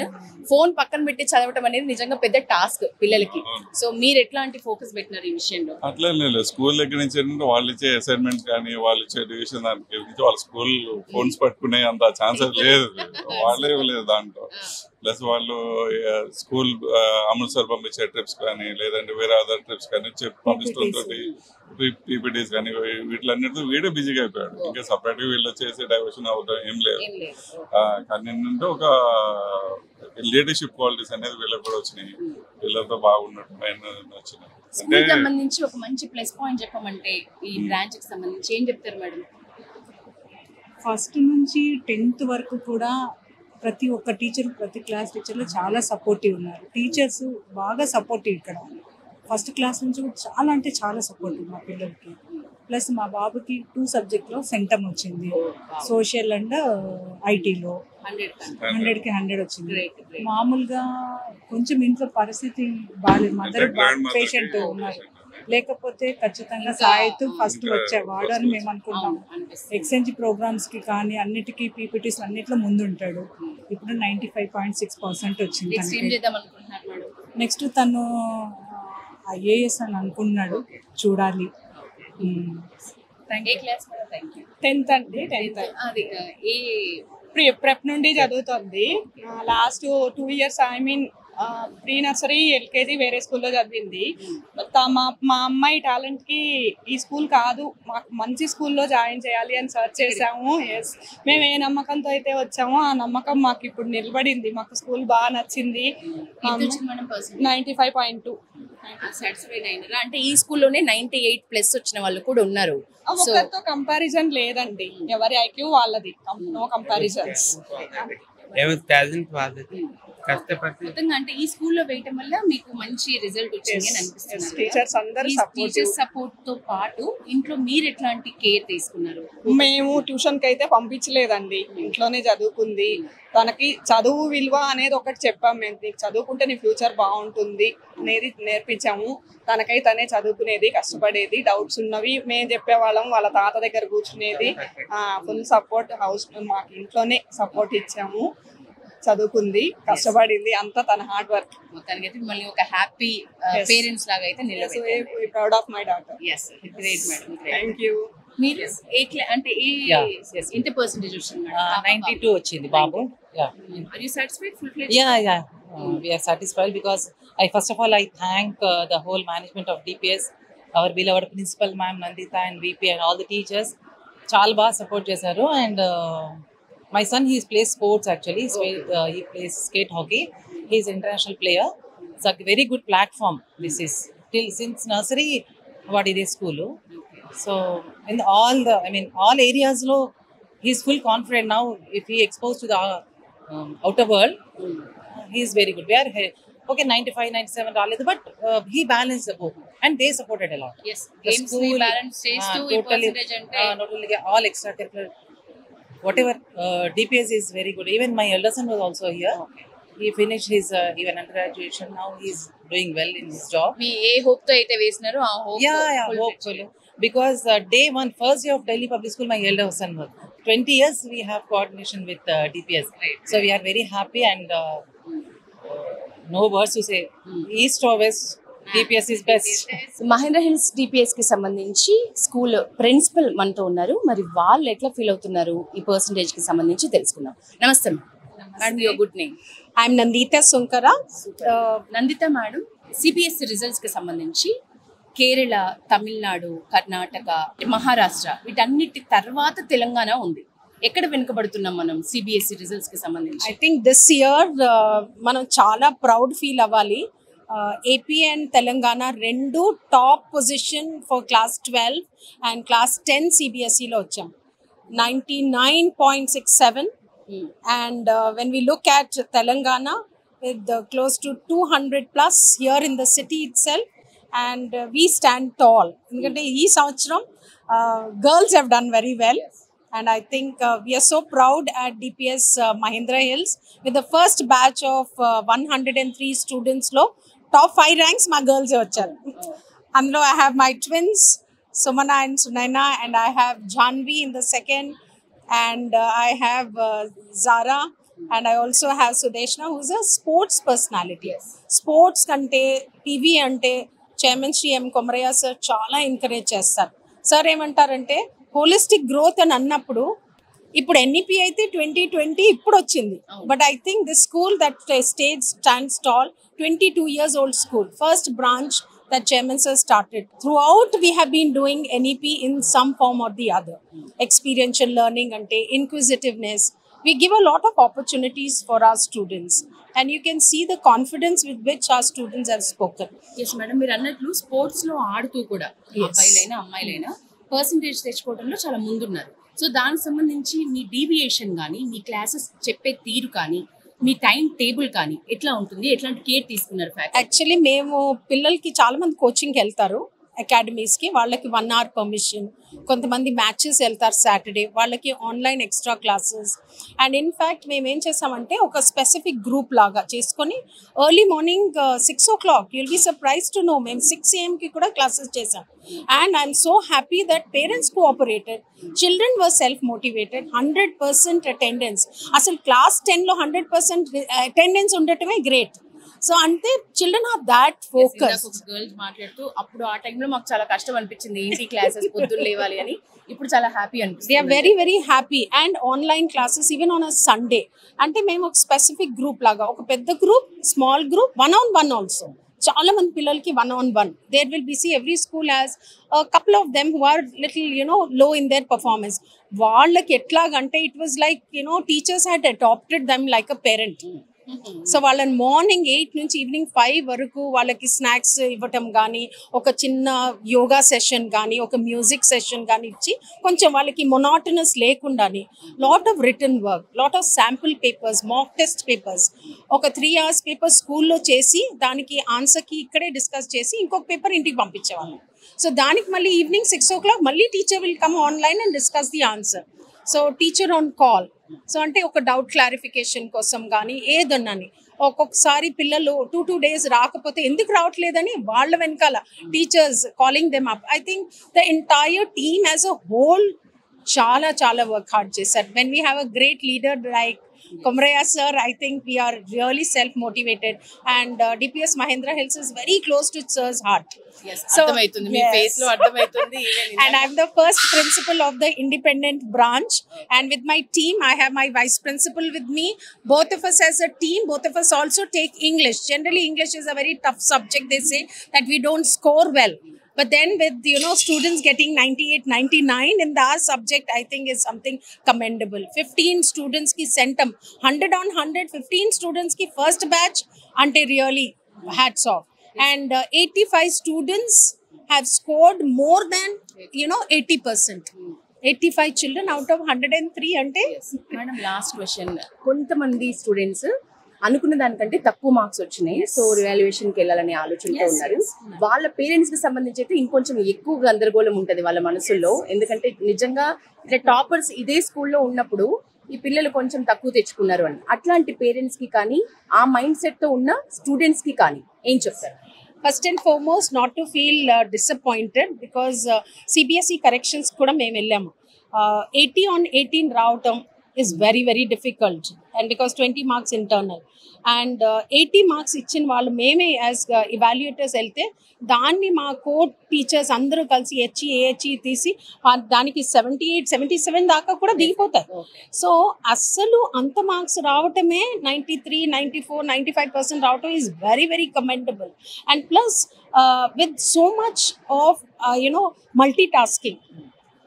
ఫోన్ పక్కన పెట్టి చదవటం అనేది నిజంగా పెద్ద టాస్క్ పిల్లలకి. సో మీరు ఎట్లాంటి ఫోకస్ పెట్టినారు ఈ విషయంలో? అట్లా లేదు, స్కూల్ దగ్గర నుంచి ఏంటంటే వాళ్ళు ఇచ్చే అసైన్మెంట్ కానీ వాళ్ళు ఇచ్చే డివిజన్ దానికి నుంచి వాళ్ళ స్కూల్ ఫోన్స్ పట్టుకునే అంత ఛాన్సెస్ లేదు, వాళ్ళే ఇవ్వలేదు దాంట్లో. ప్లస్ వాళ్ళు స్కూల్ అమృత్సర్ పంపించే ట్రిప్స్ కానీ లేదంటే వేరే అదర్ ట్రిప్స్ కానీ పంపిస్తుంటే పీపీటీస్ కానీ వీటిలన్నిటితో వీడే బిజీగా అయిపోయాడు. ఇంకా సపరేట్ గా వీళ్ళు చేసే డైవర్షన్ అవుతాం ఏం లేదు. కానీ ఏంటంటే ఒక లీడర్షిప్ క్వాలిటీస్ అనేది వీళ్ళకి కూడా వచ్చినాయి. వీళ్ళతో బాగున్నట్టు వచ్చినాయి. స్కూల్ సంబంధించి ఒక మంచి ప్లస్ పాయింట్ చెప్పమంటే ఈ బ్రాంచ్ కి సంబంధించి ఏం చెప్తారు మేడం? ఫస్ట్ నుంచి 10th వరకు కూడా ప్రతి ఒక్క టీచర్, ప్రతి క్లాస్ టీచర్లు చాలా సపోర్టివ్ ఉన్నారు. టీచర్స్ బాగా సపోర్టివ్ ఇక్కడ. ఫస్ట్ క్లాస్ నుంచి కూడా చాలా అంటే చాలా సపోర్టివ్ మా పిల్లలకి. ప్లస్ మా బాబుకి 2 సబ్జెక్ట్లో సెంటమ్ వచ్చింది, సోషల్ అండ్ ఐటీలో 100కి 100 వచ్చింది. మామూలుగా కొంచెం ఇంట్లో పరిస్థితి బాగాలేదు, మదర్ పేషెంట్ ఉన్నారు, లేకపోతే ఖచ్చితంగా సాయిత్ ఫస్ట్ వచ్చేవాడు అని మేము అనుకున్నాం. ఎక్స్చేంజ్ ప్రోగ్రామ్స్ కి కానీ అన్నిటికీ పీపీటీస్ అన్నిట్లో ముందు ఉంటాడు. ఇప్పుడు 95.6% వచ్చింది. నెక్స్ట్ తను IAS అని అనుకున్నాడు, చూడాలి. 10th అండి. 10th ప్రెప్ నుండి చదువుతుంది. Last 2 years I mean pre nursery, LKG వేరే స్కూల్లో చదివింది. మా అమ్మాయి టాలెంట్ కి ఈ స్కూల్ కాదు, మాకు మంచి స్కూల్లో జాయిన్ చేయాలి అని సర్చ్ చేసాము. ఎస్, మేము ఏ నమ్మకంతో అయితే వచ్చామో ఆ నమ్మకం మాకు ఇప్పుడు నిలబడింది. మాకు స్కూల్ బాగా నచ్చింది. 95.2 అంటే ఈ స్కూల్లోనే 98+ వచ్చిన వాళ్ళు కూడా ఉన్నారు. ఒకరితో కంపారిజన్ లేదండి, ఎవరి ఐక్యూ వాళ్ళది, నో కంపారిజన్స్. అంటే ఈ స్కూల్లో వేయటం వల్ల మీకు మంచి రిజల్ట్ వచ్చింది అని అనిపిస్తుంది. టీచర్స్ సపోర్ట్ తో పాటు ఇంట్లో మీరు ఎట్లాంటి కేర్ తీసుకున్నారు? మేము ట్యూషన్ కి అయితే పంపించలేదండి, ఇంట్లోనే చదువుకుంది. తనకి చదువు విలువ అనేది ఒకటి చెప్పాం మేము, నీకు చదువుకుంటే నీ ఫ్యూచర్ బాగుంటుంది అనేది నేర్పించాము. తనకై తనే చదువుకునేది, కష్టపడేది, డౌట్స్ ఉన్నవి మేము చెప్పేవాళ్ళం, వాళ్ళ తాత దగ్గర కూర్చునేది. ఫుల్ సపోర్ట్ హౌస్, మాకు ఇంట్లోనే సపోర్ట్ ఇచ్చాము. చదువుకుంది, కష్టపడింది, అంతా తన హార్డ్ వర్క్. మొత్తానికి మళ్ళీ ఒక హ్యాపీ పేరెంట్స్ లాగా అయితే నిలబెట్టారు. Proud of my daughter. yes, great madam, thank you. మీరు అంటే ఎంత పర్సెంటేజ్ వచ్చింది? 92 వచ్చింది బాబు. Are you satisfied? Full-fledged? Yeah. We are satisfied because first of all I thank the whole management of DPS, our beloved principal ma'am Nandita and VP and all the teachers. చాలా బాగా సపోర్ట్ చేశారు. And my son, he plays sports actually. He plays skate hockey. He is an international player. It's a very good platform. This is since nursery what is school. So in all areas lo he is full confident now. If he exposed to the outer world, he is very good. We are okay 95 97 raaledu, but he balanced both and they supported a lot. Yes, games we balance stage to percentage ante not only all extracurricular whatever. DPS is very good. Even my elder son was also here. He finished his even undergraduation. Now he is doing well in his job. Me a hope to aithe vesnaru aa hope. Yeah, hopefully. Because day one, first day of Delhi Public School, my elder son was 20 years. We have coordination with DPS. Right. So we are very happy and no words to say. East or west, DPS is best. Mahendra Hills DPS కి సంబంధించి స్కూల్ ప్రిన్సిపల్ మనతో ఉన్నారు. మరి వాళ్ళు ఎట్లా ఫీల్ అవుతున్నారు ఈ పర్సంటేజ్ కి సంబంధించి తెలుసుకుందాం. నమస్తే madam, your good name? I'm Nanditha Sunkara. Nanditha madam, CBSE results కి సంబంధించి కేరళ, తమిళనాడు, కర్ణాటక, మహారాష్ట్ర వీటన్నిటి తర్వాత తెలంగాణ ఉంది. ఎక్కడ వెనుకబడుతున్నాం మనం CBSE రిజల్ట్స్ కి సంబంధించి? ఐ థింక్ దిస్ ఇయర్ మనం చాలా ప్రౌడ్ ఫీల్ అవ్వాలి. AP అండ్ తెలంగాణ రెండు top position for class 12 and class 10 CBSEలో వచ్చాం. 99.67 and when we look at Telangana with close to 200+ here in the city itself, and we stand tall. ఎందుకంటే ఈ సంవత్సరం girls have done very well. And I think we are so proud at DPS Mahindra Hills with the first batch of 103 students lo top 5 ranks my girls vacharu. Andlo I have my twins Sumana and Sunaina, and I have Janvi in the second, and I have Zara, and I also have Sudeshna, who's a sports personality. Sports kante PV ante Chairman Shri M. Komraya sir chala encourage chestaru. Sir ఏమంటారంటే holistic growth అని అన్నప్పుడు ఇప్పుడు NEP అయితే 2020 ఇప్పుడు వచ్చింది, but I think this school that stage stands tall 22 years old school, first branch that Chairman sir started. Throughout we have been doing NEP in some form or the other. Experiential learning ante inquisitiveness, we give a lot of opportunities for our students, and you can see the confidence with which our students have spoken. Yes madam, మీరు అన్నట్లు స్పోర్ట్స్ లో ఆడుతూ కూడా అబ్బాయిలైనా అమ్మాయిలైనా పర్సంటేజ్ తెచ్చుకోవడంలో చాలా ముందున్నారు. సో దానికి సంబంధించి మీ డీవియేషన్ కానీ, మీ క్లాసెస్ చెప్పే తీరు కానీ, మీ టైం టేబుల్ కానీ ఎట్లా ఉంటుంది, ఎట్లాంటి కేర్ తీసుకున్నారు? యాక్చువల్లీ మేము పిల్లలకి చాలా మంది కోచింగ్కి వెళ్తారు అకాడమీస్కి, వాళ్ళకి 1 hour పర్మిషన్, కొంతమంది మ్యాచెస్ వెళ్తారు సాటర్డే, వాళ్ళకి online extra classes. And in fact మేము ఏం చేసామంటే ఒక స్పెసిఫిక్ గ్రూప్ లాగా చేసుకొని early morning 6 o'clock, you'll be surprise to know, మేము 6 AM కూడా క్లాసెస్ చేసాం. And I'm so happy that parents cooperated, children were self motivated, 100% attendance. అసలు క్లాస్ 10లో 100% అటెండెన్స్ ఉండటమే గ్రేట్. సో అంటే children are that focus. Girls మాట్లాడుతూ అప్పుడు ఆ టైంలో మాకు చాలా కష్టం అనిపించింది, ఏంటి క్లాసెస్ పొద్దున్న లేవాలి అని, ఇప్పుడు చాలా హ్యాపీ అనిపిస్తుంది. They are very very happy. And online classes even on a Sunday, అంటే మేము ఒక స్పెసిఫిక్ గ్రూప్ లాగా, ఒక పెద్ద group, small group, 1-on-1 also. చాలా మంది పిల్లలకి 1-on-1. There will be, every school has couple of them who are little low in their performance. వాళ్ళకి ఎట్లాగంటే it was like teachers had adapted them like a parent. So వాళ్ళని మార్నింగ్ 8 నుంచి ఈవినింగ్ 5 వరకు వాళ్ళకి స్నాక్స్ ఇవ్వటం కానీ, ఒక చిన్న యోగా సెషన్ కానీ, ఒక మ్యూజిక్ సెషన్ కానీ ఇచ్చి కొంచెం వాళ్ళకి మొనాటనస్ లేకుండాని lot of return work, lot of sample papers, mock test papers, ఒక 3 hours పేపర్ స్కూల్లో చేసి దానికి ఆన్సర్కి ఇక్కడే డిస్కస్ చేసి ఇంకొక పేపర్ ఇంటికి పంపించేవాళ్ళం. సో దానికి మళ్ళీ ఈవినింగ్ 6 o'clock మళ్ళీ teacher will come online and discuss the answer. So teacher on call. So అంటే ఒక డౌట్ క్లారిఫికేషన్ కోసం కానీ ఏదన్నాని, ఒక్కొక్కసారి పిల్లలు 2 days రాకపోతే ఎందుకు రావట్లేదని వాళ్ళ వెనకాల teachers calling them up. I think the entire team as a whole చాలా చాలా వర్క్ హార్డ్ చేశారు. When we have a great leader like Komraya sir, I think we are really self-motivated, and DPS Mahindra Hills is very close to sir's heart. Yes, అర్థమవుతుంది మీ ఫేస్ లో అర్థమవుతుంది. And I'm the first principal of the independent branch, and with my team I have my vice principal with me. Both of us as a team, both of us also take English. Generally English is a very tough subject. They say that we don't score well. But then with, students getting 98, 99 in the subject, I think is something commendable. 15 students ki centum, 100 on 100, 15 students ki first batch, ante really hats off. And 85 students have scored more than, 80%. 85 children out of 103 ante. Madam, last question. కొంతమంది స్టూడెంట్స్ అనుకున్న దానికంటే తక్కువ మార్క్స్ వచ్చినాయి, సో రివాల్యుయేషన్ కి వెళ్ళాలనే ఆలోచనతో ఉన్నారు. వాళ్ళ పేరెంట్స్ కి సంబంధించి అయితే ఇంకొంచెం ఎక్కువ గందరగోళం ఉంటది వాళ్ళ మనసుల్లో. ఎందుకంటే నిజంగా ఇట్లా టాపర్స్ ఇదే స్కూల్లో ఉన్నప్పుడు ఈ పిల్లలు కొంచెం తక్కువ తెచ్చుకున్నారు అని, అట్లాంటి పేరెంట్స్ కి కానీ ఆ మైండ్ సెట్ తో ఉన్న స్టూడెంట్స్ కి కానీ ఏం చెప్తారు? First and foremost not to feel disappointed, because CBSE corrections కూడా మేము వెళ్ళాము. 80 on 18 రావటం is very very difficult, and because 20 marks internal and 80 marks ఇచ్చిన వాళ్ళు మేమే యాజ్ ఇవాల్యుయేటర్స్ వెళ్తే దాన్ని మా కోర్ టీచర్స్ అందరూ కలిసి HE తీసి దానికి 78, 77 దాకా కూడా దిగిపోతాయి. సో అస్సలు అంత మార్క్స్ రావటమే 93, 94, 95% రావటం is very very commendable. And plus with so much of multitasking.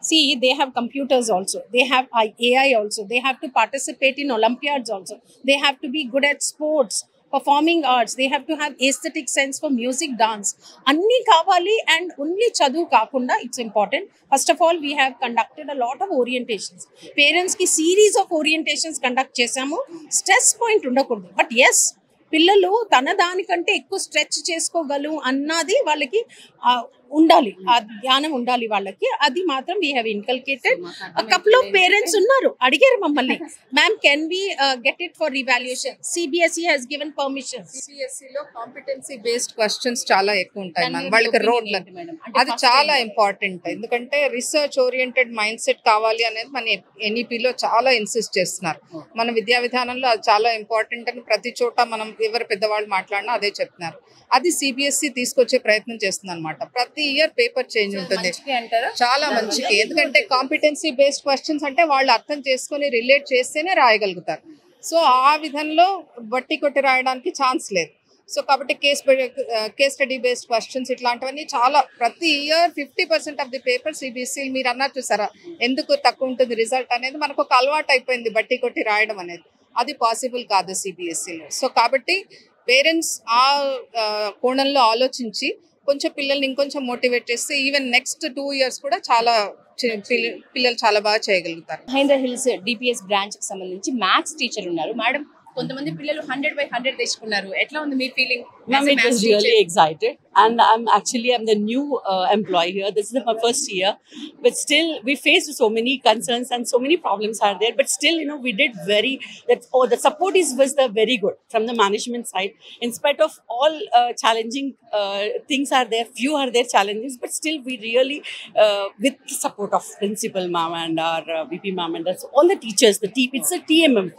See, they have computers also, they have AI also, they have to participate in Olympiads also, they have to be good at sports, performing arts, they have to have aesthetic sense for music, dance, anni kavali. And only chadu kakunda, it's important. First of all, we have conducted a lot of orientations. Parents ki series of orientations conduct chesamu. Stress point undakudu, but yes, పిల్లలు తన దానికంటే ఎక్కువ స్ట్రెచ్ చేసుకోగలం అన్నది వాళ్ళకి ఉండాలి, ఆ జ్ఞానం ఉండాలి వాళ్ళకి. అది మాత్రం we have inculcated. Couple of parents ఉన్నారు, అడిగారు మమ్మల్ని, ma'am can we get it for revaluation? CBSE has given permission. సిబిఎస్ఈలో కాంపిటెన్సీ బేస్డ్ క్వశ్చన్స్ చాలా ఎక్కువ ఉంటాయి మ్యామ్, వాళ్ళకి రోడ్ల అది చాలా ఇంపార్టెంట్. ఎందుకంటే రీసెర్చ్ ఓరియంటెడ్ మైండ్ సెట్ కావాలి అనేది మన ఎన్ఈపిలో చాలా ఇన్సిస్ట్ చేస్తున్నారు. మన విద్యా విధానంలో అది చాలా ఇంపార్టెంట్ అని ప్రతి చోట మనం ఎవరు పెద్దవాళ్ళు మాట్లాడినా అదే చెప్తున్నారు. అది సిబిఎస్ఈ తీసుకొచ్చే ప్రయత్నం చేస్తుంది అనమాట. ప్రతి ఇయర్ పేపర్ చేంజ్ ఉంటుంది, చాలా మంచిది. ఎందుకంటే కాంపిటెన్సీ బేస్డ్ క్వశ్చన్స్ అంటే వాళ్ళు అర్థం చేసుకొని రిలేట్ చేస్తేనే రాయగలుగుతారు. సో ఆ విధంలో బట్టి కొట్టి రాయడానికి ఛాన్స్ లేదు. సో కాబట్టి కేస్ స్టడీ బేస్డ్ క్వశ్చన్స్ ఇట్లాంటివన్నీ చాలా ప్రతి year 50% of the paper CBSE. మీరు అన్నారు చూసారా ఎందుకు తక్కువ ఉంటుంది రిజల్ట్ అనేది, మనకు ఒక అలవాటు అయిపోయింది బట్టి కొట్టి రాయడం అనేది. అది పాసిబుల్ కాదు సిబిఎస్ఈలో. సో కాబట్టి పేరెంట్స్ ఆ కోణంలో ఆలోచించి కొంచెం పిల్లల్ని ఇంకొంచెం మోటివేట్ చేస్తే ఈవెన్ నెక్స్ట్ 2 years కూడా చాలా పిల్లలు చాలా బాగా చేయగలుగుతారు. మహేంద్ర హిల్స్ డిపిఎస్ బ్రాంచ్ కి సంబంధించి మ్యాథ్స్ టీచర్ ఉన్నారు మేడం. కొంతమంది పిల్లలు 100/100 తెచ్చుకున్నారు. ఎట్లా ఉంది మీ feeling? Ma'am, it was really excited, and I'm the new employee here. This is my first year, but still we faced so many concerns and so many problems are there. But still, we did the support was very good from the management side. In spite of all challenging things are there, few are there challenges, but still we really, with the support of principal ma'am and our VP ma'am and all the teachers, the team. It's a TMM.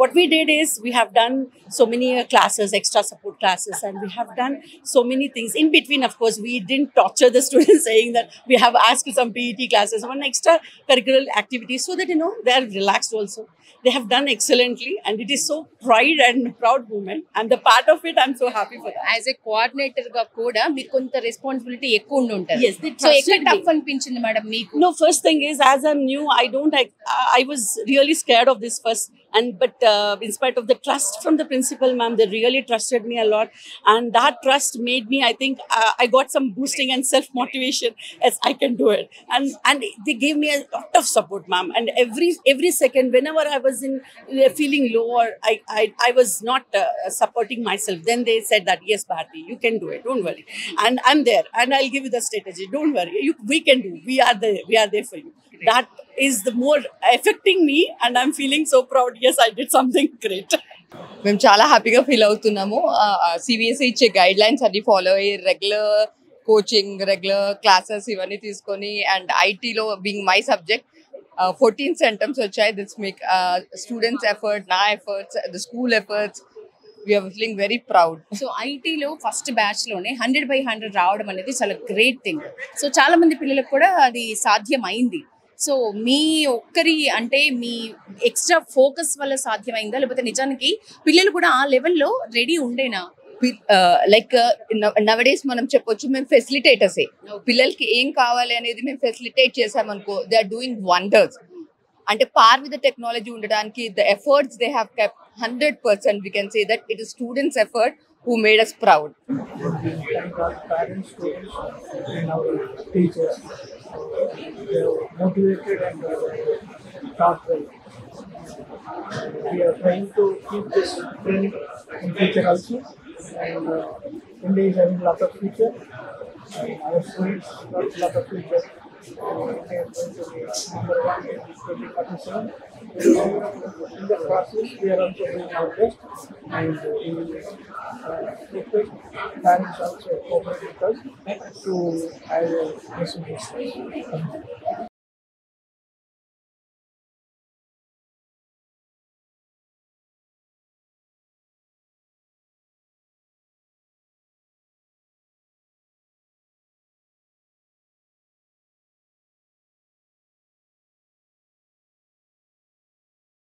What we did is we have done so many classes, extra support classes. And we have done so many things. In between, of course, we didn't torture the students saying that we have asked some PET classes, one extra curricular activity so that, they are relaxed also. They have done excellently and it is so pride and proud moment. And the part of it, I'm so happy for that. As a coordinator ga kuda meer konta responsibility ekku undu untaru. Yes, they so trusted ekka tough anpinchindi madam meeku? No, first thing is, as I'm new, I was really scared of this first. But in spite of the trust from the principal ma'am, they really trusted me a lot, and that trust made me, I think, I got some boosting and self motivation as I can do it, and they gave me a lot of support, ma'am. And every second, whenever I was feeling low or I was not supporting myself, then they said that yes, Bharti, you can do it, don't worry, and I'm there, and I'll give you the strategy, don't worry, we can do, we are there for you. That is the more affecting me, and I'm feeling so proud. Yes, I did something great. మేము చాలా హ్యాపీగా ఫీల్ అవుతున్నాము. సిబిఎస్ఈ ఇచ్చే గైడ్ లైన్స్ అన్ని ఫాలో అయ్యి రెగ్యులర్ కోచింగ్, రెగ్యులర్ క్లాసెస్ ఇవన్నీ తీసుకొని, అండ్ ఐటీలో బీయింగ్ మై సబ్జెక్ట్ 14 సెంటమ్స్ వచ్చాయి. దిస్ మేక్ స్టూడెంట్స్ ఎఫర్ట్, నా efforts, the school efforts. We are feeling very proud. So ఐటీలో ఫస్ట్ బ్యాచ్ లోనే 100/100 రావడం అనేది చాలా గ్రేట్ థింగ్. సో చాలా మంది పిల్లలకు కూడా అది సాధ్యం అయింది. సో మీ ఒక్కరి అంటే మీ ఎక్స్ట్రా ఫోకస్ వల్ల సాధ్యమైందా, లేకపోతే నిజానికి పిల్లలు కూడా ఆ లెవెల్లో రెడీ ఉండేనా? లైక్ నవడేస్ మనం చెప్పొచ్చు మేము ఫెసిలిటేటర్సే. పిల్లలకి ఏం కావాలి అనేది మేము ఫెసిలిటేట్ చేసామనుకో, దే ఆర్ డూయింగ్ వండర్స్. అంటే పార్ విత్ ద టెక్నాలజీ ఉండడానికి the efforts they have kept 100%. We can say that it is students' effort who made us proud. Thank our parents, students, and our teachers. They are motivated and taught well. We are trying to keep this trend in future also. And India is having a lot of future. And our students got a lot of future. India is going to be number 1 in 2047. In the process, we are also doing our best, and we request parents also cooperate with us to have a